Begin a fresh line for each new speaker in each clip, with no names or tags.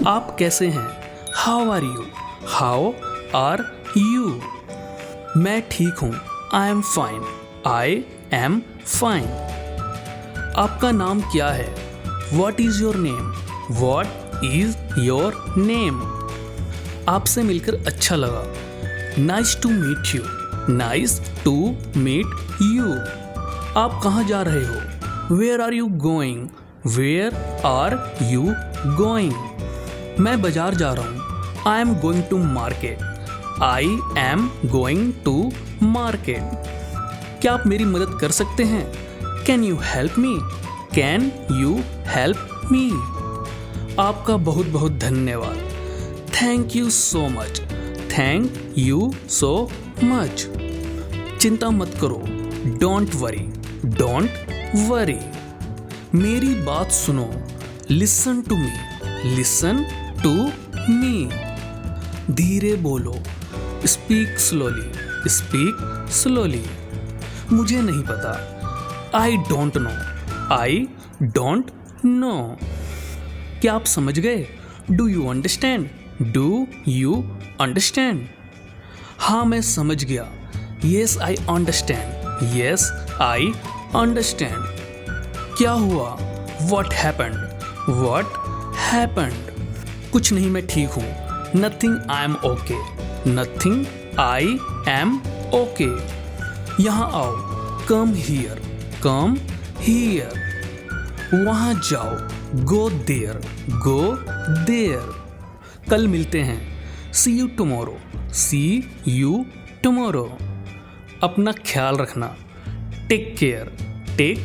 आप कैसे हैं? How are you? How are you? मैं ठीक हूँ। I am fine. I am fine. आपका नाम क्या है? What is your name? What is your name? आपसे मिलकर अच्छा लगा। Nice to meet you. Nice to meet you. आप कहाँ जा रहे हो? Where are you going? Where are you going? मैं बाजार जा रहा हूँ। I am going to market. I am going to market. क्या आप मेरी मदद कर सकते हैं? Can you help me? Can you help me? आपका बहुत बहुत धन्यवाद। Thank you so much. Thank you so much. चिंता मत करो। Don't worry. Don't worry. मेरी बात सुनो। Listen to me. Listen to me. धीरे बोलो। Speak slowly. Speak slowly. मुझे नहीं पता। I don't know. I don't know. क्या आप समझ गए? Do you understand? Do you understand? हाँ, मैं समझ गया। Yes I understand. Yes I understand. क्या हुआ? What happened? What happened? कुछ नहीं, मैं ठीक हूँ। Nothing, I am okay. Nothing, I am okay. यहाँ आओ। Come here. Come here. वहाँ जाओ। Go there. Go there. कल मिलते हैं। See you tomorrow. See you tomorrow. अपना ख्याल रखना। Take care. Take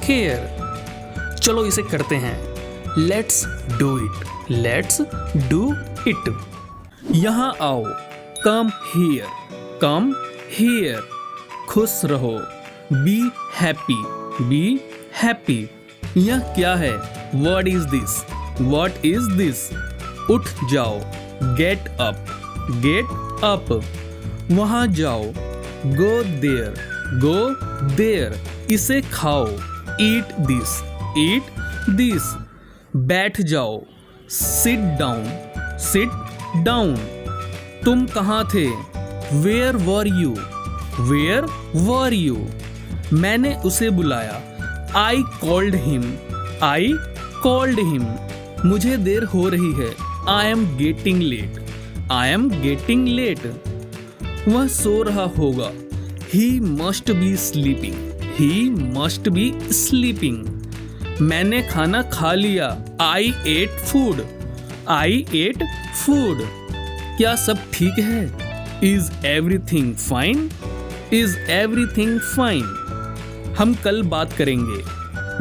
care. चलो इसे करते हैं। Let's do it. Let's do it. यहाँ आओ। Come here. Come here. खुश रहो। Be happy. Be happy. यह क्या है? What is this? What is this? उठ जाओ। Get up. Get up. वहाँ जाओ। Go there. Go there. इसे खाओ। Eat this. Eat this. बैठ जाओ। Sit down. Sit down. तुम कहाँ थे? Where were you? Where were you? मैंने उसे बुलाया। I called him. I called him. मुझे देर हो रही है। I am getting late. I am getting late. वह सो रहा होगा। He must be sleeping. He must be sleeping. मैंने खाना खा लिया। I ate food. I ate food. क्या सब ठीक है? Is everything fine? Is everything fine? हम कल बात करेंगे।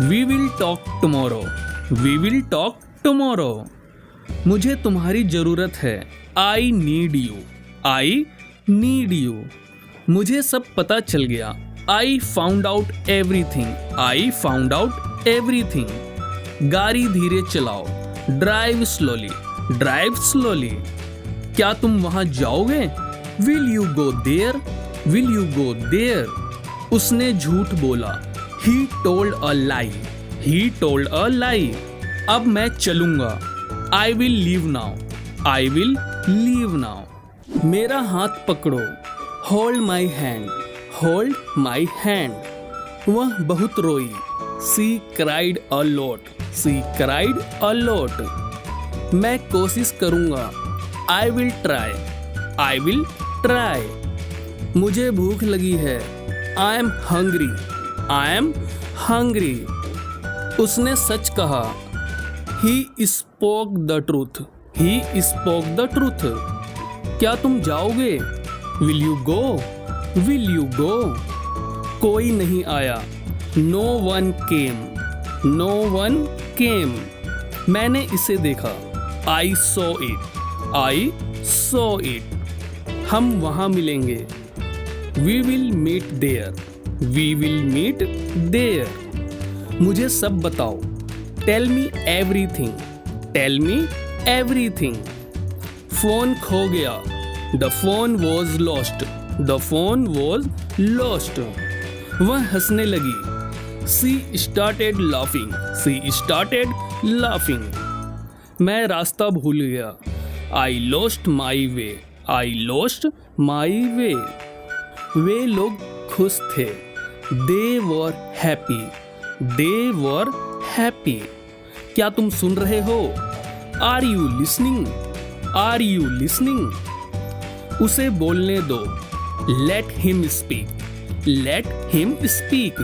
We will talk tomorrow. We will talk tomorrow. मुझे तुम्हारी जरूरत है। I need you. I need you. मुझे सब पता चल गया। I found out everything. I found out everything. गाड़ी धीरे चलाओ। Drive slowly. Drive slowly. क्या तुम वहां जाओगे? Will you go there? Will you go there? उसने झूठ बोला। He told a lie. He told a lie. अब मैं चलूंगा। I will leave now. I will leave now. मेरा हाथ पकड़ो। Hold my hand. Hold my hand. वह बहुत रोई। She cried a lot. She cried a lot. मैं कोशिश करूंगा। I will try. I will try. मुझे भूख लगी है। I am hungry. I am hungry. उसने सच कहा। He spoke the truth. He spoke the truth. क्या तुम जाओगे? Will you go? Will you go? कोई नहीं आया। No one came. No one came. मैंने इसे देखा। I saw it. I saw it. हम वहाँ मिलेंगे। We will meet there. We will meet there. मुझे सब बताओ। Tell me everything. Tell me everything. Phone खो गया। The phone was lost. The phone was lost. वह हंसने लगी। सी स्टार्टेड लाफिंग। सी स्टार्टेड लाफिंग। मैं रास्ता भूल गया। I lost my way. I lost my वे। वे लोग खुश थे। They were happy. They were happy. क्या तुम सुन रहे हो? Are you listening? Are you listening? उसे बोलने दो। Let him speak. Let him speak.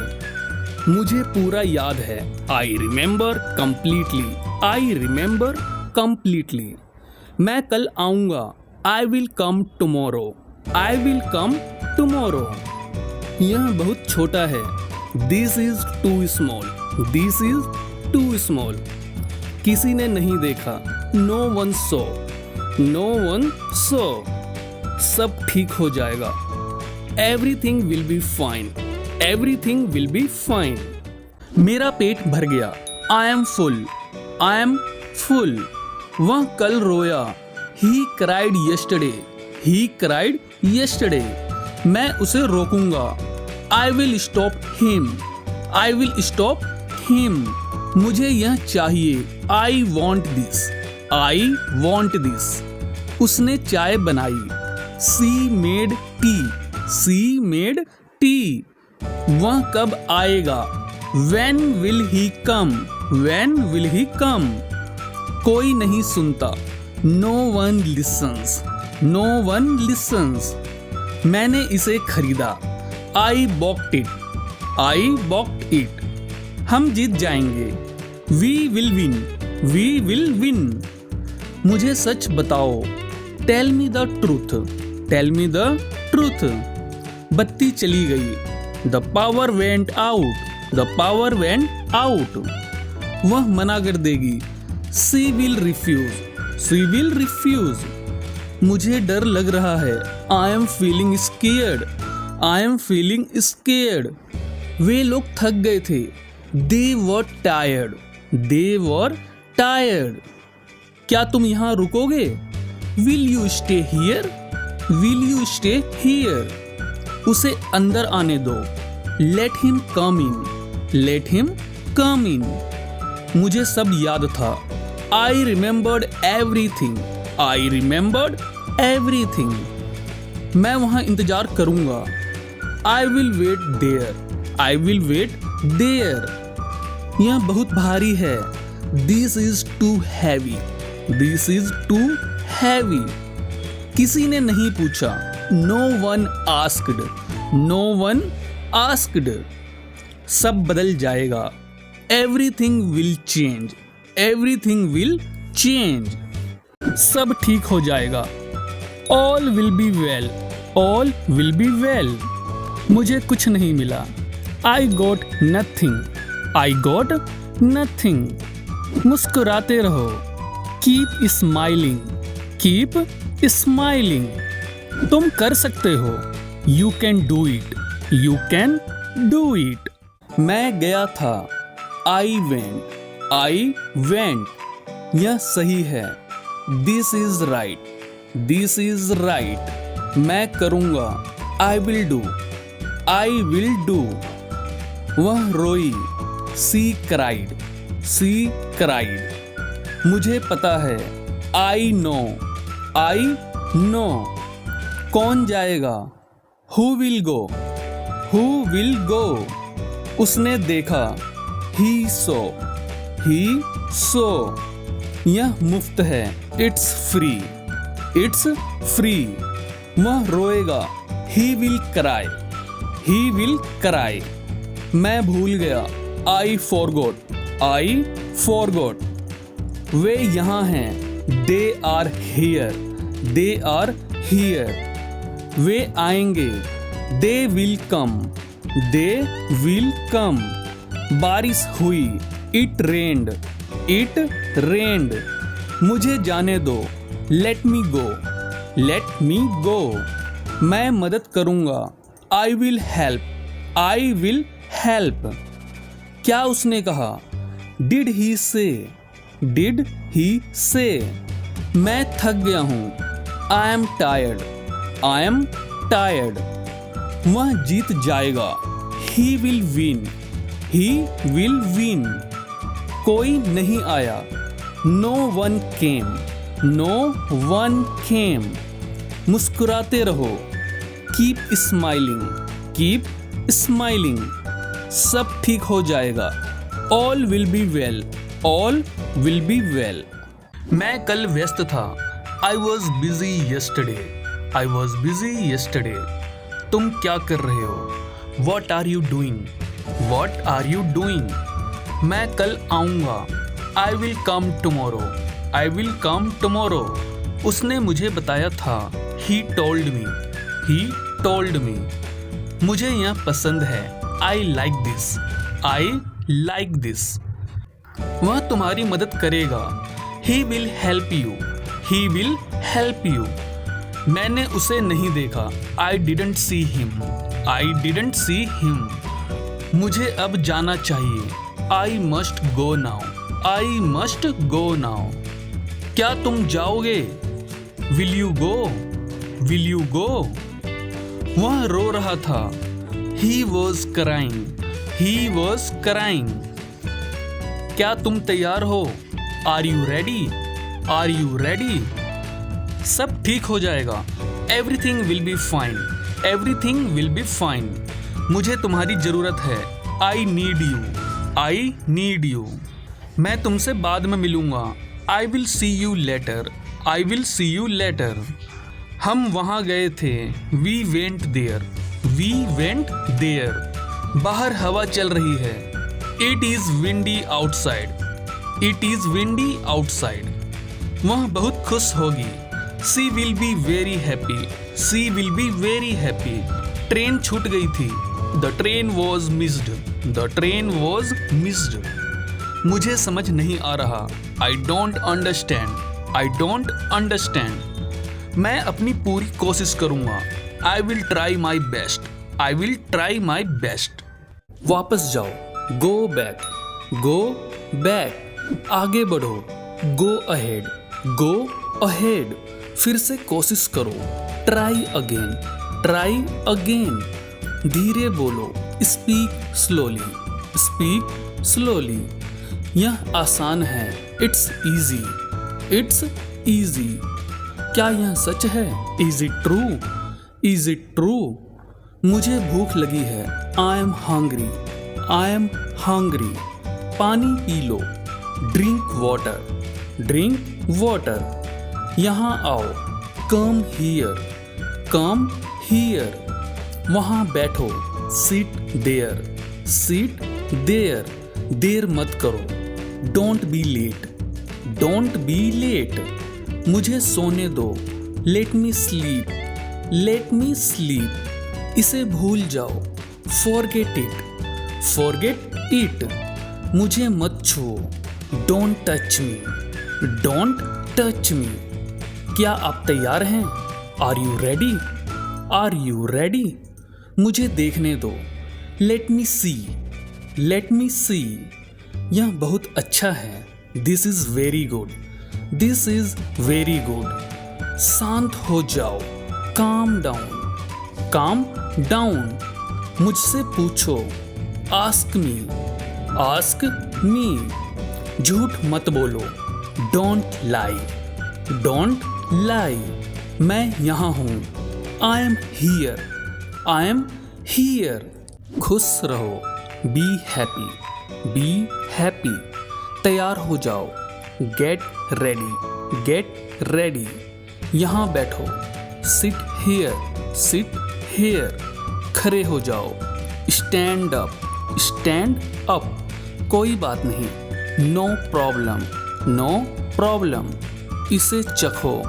मुझे पूरा याद है। I remember completely. I remember completely. मैं कल आऊँगा। I will come tomorrow. I will come tomorrow. यह बहुत छोटा है। This is too small. This is too small. किसी ने नहीं देखा। नो वन सो। No one so. सब ठीक हो जाएगा। Everything will be fine. Everything will be fine. मेरा पेट भर गया। I am full. I am full. वह कल रोया। He cried yesterday. He cried yesterday. मैं उसे रोकूंगा। I will stop him. I will stop him. मुझे यह चाहिए। I want this. I want this. उसने चाय बनाई। She made tea. She made tea. वह कब आएगा? When will he come? When will he come? कोई नहीं सुनता। No one listens. No one listens. मैंने इसे खरीदा। I bought it. I bought it. हम जीत जाएंगे। We will win. We will win. मुझे सच बताओ। Tell me the truth. Tell me the truth. बत्ती चली गई। The power went out. The power went out. वह मना कर देगी। She will refuse. She will refuse. मुझे डर लग रहा है। I am feeling scared. I am feeling scared. वे लोग थक गए थे। They were tired. They were tired. क्या तुम यहाँ रुकोगे? Will you stay here? Will you stay here? उसे अंदर आने दो। Let him come in. Let him come in. मुझे सब याद था। I remembered everything. I remembered everything. मैं वहाँ इंतजार करूँगा। I will wait there. I will wait there. यह बहुत भारी है। This is too heavy. This is too heavy. किसी ने नहीं पूछा। No one asked. No one asked. सब बदल जाएगा। Everything will change. Everything will change. सब ठीक हो जाएगा। All will be well. All will be well. मुझे कुछ नहीं मिला। I got nothing. I got nothing. मुस्कुराते रहो। Keep smiling. Keep smiling. तुम कर सकते हो। You can do it. You can do it. मैं गया था। I went. I went. यह सही है। This is right. This is right. मैं करूँगा। I will do. I will do. वह रोई। She cried. She cried. मुझे पता है। I know. I know. कौन जाएगा? Who will go? Who will go? उसने देखा। He saw. He saw. यह मुफ्त है। It's free. It's free. वह रोएगा। He will cry. He will cry. मैं भूल गया। I forgot. I forgot. वे यहाँ हैं। They are here. They are here. वे आएंगे। They will come. They will come. बारिश हुई। It rained. It rained. मुझे जाने दो। Let me go. Let me go. मैं मदद करूँगा। I will help. I will help. क्या उसने कहा? Did he say? Did he say? मैं थक गया हूँ। I am tired. I am tired. वह जीत जाएगा। He will win. He will win. कोई नहीं आया। No one came, no one came. मुस्कुराते रहो, कीप स्माइलिंग, कीप स्माइलिंग। सब ठीक हो जाएगा, all will be well, all will be well. मैं कल व्यस्त था, I was busy yesterday, I was busy yesterday। तुम क्या कर रहे हो? What are you doing, what are you doing. मैं कल आऊँगा, I will come tomorrow, I will come tomorrow. उसने मुझे बताया था, he told me, he told me. मुझे यह पसंद है, I like this, I like this. वह तुम्हारी मदद करेगा, he will help you, he will help you. मैंने उसे नहीं देखा, I didn't see him, I didn't see him. मुझे अब जाना चाहिए, I must go now, I must go now. क्या तुम जाओगे? Will you go, will you गो। वह रो रहा था, he was crying, he was crying. क्या तुम तैयार हो? Are you ready, are you ready. सब ठीक हो जाएगा, everything will be fine, everything will be fine. मुझे तुम्हारी ज़रूरत है, I need you, I need you. मैं तुमसे बाद में मिलूँगा, I will see you later, I will see you later. हम वहाँ गए थे, we went there, we went there. बाहर हवा चल रही है, it is windy outside, it is windy outside. वह बहुत खुश होगी, सी will be very happy, she will be very happy. Train छूट गई थी, the train was missed, the train was missed. मुझे समझ नहीं आ रहा, I don't understand, I don't understand. मैं अपनी पूरी कोशिश करूँगा, I will try my best, I will try my best. वापस जाओ, गो बैक, गो बैक। आगे बढ़ो, गो अहेड, गो अहेड। फिर से कोशिश करो, ट्राई अगेन, ट्राई अगेन। धीरे बोलो, स्पीक स्लोली, स्पीक स्लोली। यह आसान है, इट्स इजी, इट्स इजी। क्या यह सच है? Is it true, is it true. मुझे भूख लगी है, I am hungry, I am hungry. पानी पी लो, ड्रिंक वाटर, ड्रिंक वाटर। यहाँ आओ, कम हियर, कम हियर। वहाँ बैठो, सिट देयर, सिट देयर। देर मत करो, don't be late, don't be late. मुझे सोने दो, let me sleep, let me sleep. इसे भूल जाओ, फॉरगेट इट, फॉरगेट इट। मुझे मत छुओ, don't touch me, don't touch me. क्या आप तैयार हैं? Are you ready, are you ready. मुझे देखने दो, लेट मी सी, लेट मी सी। यह बहुत अच्छा है, this is very good, this is very good. शांत हो जाओ, काम डाउन, काम डाउन। मुझसे पूछो, आस्क मी, आस्क मी। झूठ मत बोलो, डोंट लाई, डोंट लाई। मैं यहाँ हूँ, I am here, I am here. खुश रहो, बी हैप्पी, बी हैप्पी। तैयार हो जाओ, गेट रेडी, गेट रेडी। यहाँ बैठो, सिट हियर, सिट हियर। खड़े हो जाओ, स्टैंड अप, स्टैंड अप। कोई बात नहीं, नो प्रॉब्लम, नो प्रॉब्लम। इसे चखो,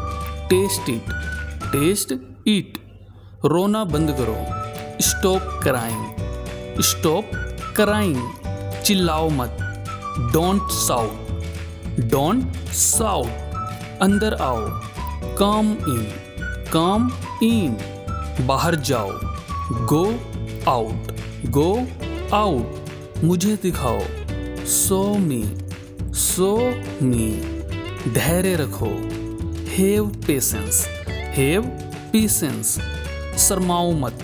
टेस्ट इट, टेस्ट इट। रोना बंद करो, स्टॉप क्राइंग, स्टॉप क्राइंग। चिल्लाओ मत, डोंट साउट, डोंट साउट। अंदर आओ, कम इन, कम इन। बाहर जाओ, गो आउट, गो आउट। मुझे दिखाओ, सो मी, सो मी। धैर्य रखो, हैव पेशेंस, हैव पेशेंस। शर्माओ मत,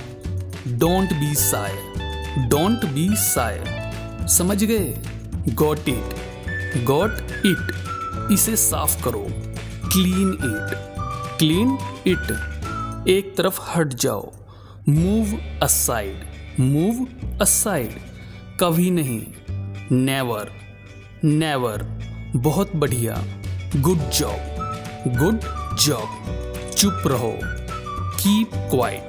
don't be Sai, don't be Sai. समझ गए? Got it, got it. इसे साफ करो, क्लीन इट, क्लीन इट। एक तरफ हट जाओ, मूव असाइड, मूव असाइड। कभी नहीं, नेवर, नेवर। बहुत बढ़िया, गुड जॉब, गुड जॉब। चुप रहो, कीप क्वाइट,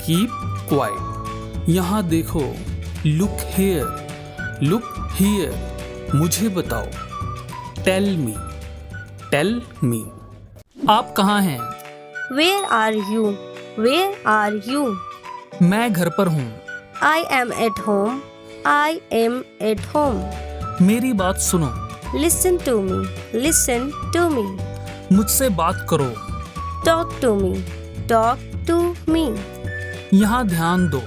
कीप क्वाइट। यहाँ देखो, लुक हियर, लुक हियर। मुझे बताओ, टेल मी, टेल मी। आप कहाँ हैं?
Where are you? Where are you?
मैं घर पर हूँ।
I am at home. I am at home.
मेरी बात सुनो,
Listen to me. Listen to me.
मुझसे बात करो।
Talk to me. Talk to me.
यहाँ ध्यान दो,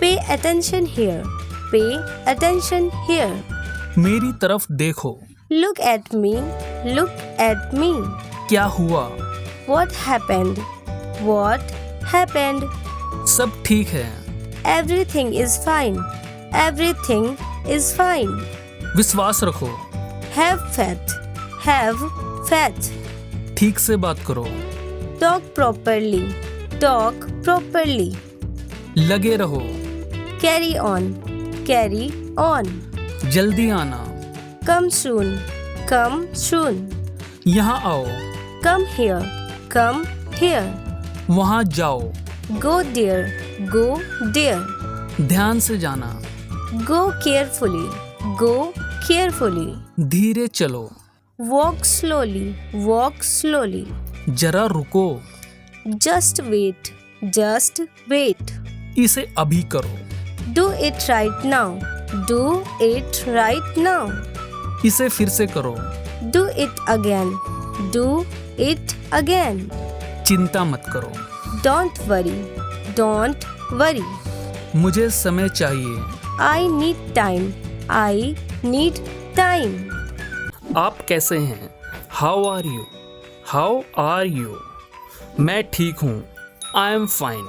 Pay attention here. Pay attention here.
मेरी तरफ देखो।
Look at me. Look at me.
क्या हुआ?
What happened? What happened?
सब ठीक है।
Everything is fine. Everything is fine.
विश्वास रखो,
Have faith. Have faith.
ठीक से बात करो,
Talk properly. Talk properly.
लगे रहो,
Carry on. Carry on.
जल्दी आना।
Come soon. Come soon.
यहाँ आओ,
Come here. Come here.
वहाँ जाओ,
Go there. Go there.
ध्यान से जाना,
Go carefully. Go carefully.
धीरे चलो,
Walk slowly. Walk slowly.
जरा रुको,
Just wait. Just wait.
इसे अभी करो,
Do it right now. Do it right now.
इसे फिर से करो,
Do it again. Do it again.
चिंता मत करो,
Don't worry. Don't worry.
मुझे समय चाहिए।
I need time. I need time.
आप कैसे हैं? How are you? How are you? मैं ठीक हूँ। I am fine,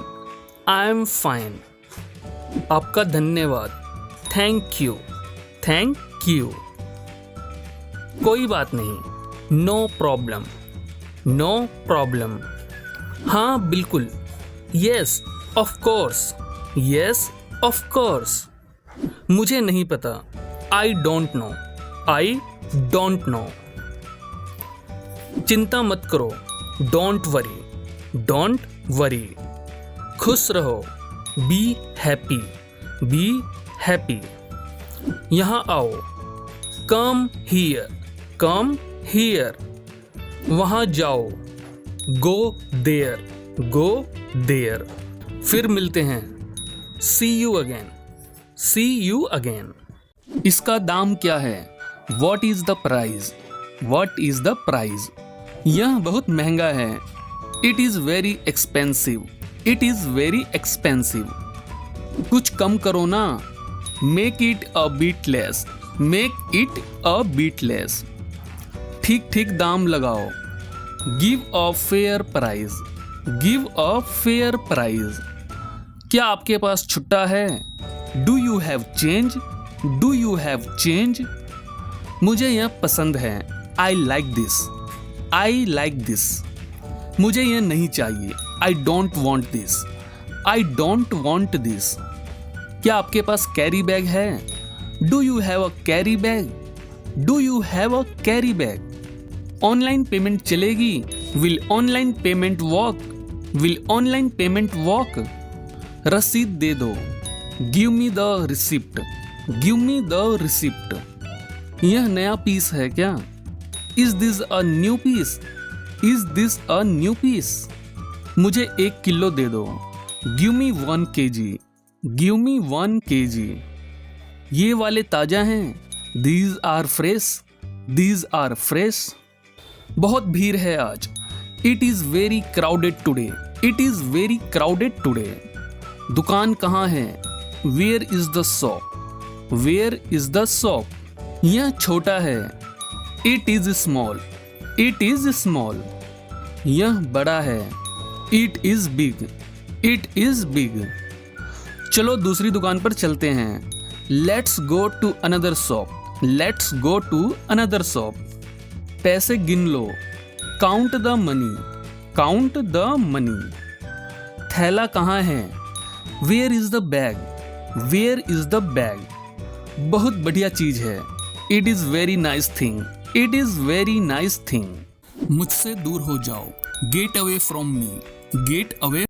I am fine. आपका धन्यवाद, थैंक यू, थैंक यू। कोई बात नहीं, नो प्रॉब्लम, नो प्रॉब्लम। हाँ बिल्कुल, yes of course, yes of course. मुझे नहीं पता, I don't know, I don't know. चिंता मत करो, डोंट वरी, डोंट वरी। खुश रहो, बी हैप्पी, बी हैप्पी। यहाँ आओ, कम हियर, कम हियर। वहाँ जाओ, गो देयर, गो देयर। फिर मिलते हैं, see you again, see you again. इसका दाम क्या है? What is the price, what is the price? यह बहुत महंगा है। It is very expensive, it is very expensive. कुछ कम करो ना, make it a bit less, make it a bit less. ठीक ठीक दाम लगाओ, give a fair price, give a fair price. क्या आपके पास छुट्टा है? Do you have change, do you have change? मुझे यह पसंद है, I like this, I like this. मुझे यह नहीं चाहिए, I don't want this, I don't want this. क्या आपके पास कैरी बैग है? Do you have a carry bag, do you have a carry bag? Online payment चलेगी? Will online payment walk, will online payment walk? रसीद दे दो, give me the receipt, give me the receipt. यह नया piece है क्या? Is this a new piece, is this a new piece? मुझे 1 kilo दे दो, give me 1 kg, give me 1 kg। ये वाले ताजा हैं, these are fresh, these are fresh. बहुत भीड़ है आज, it is very crowded today, it is very crowded today. दुकान कहाँ है? Where is the shop, where is the shop? यह छोटा है, it is small, it is small. यह बड़ा है, it is big, it is big. चलो दूसरी दुकान पर चलते हैं। Let's go to another shop, let's go to another shop. पैसे गिन लो, count the money, count the money. थैला कहाँ है, where is the bag, where is the bag. बहुत बढ़िया चीज है, it is very nice thing, it is very nice thing. मुझसे दूर हो जाओ, get away from me, get away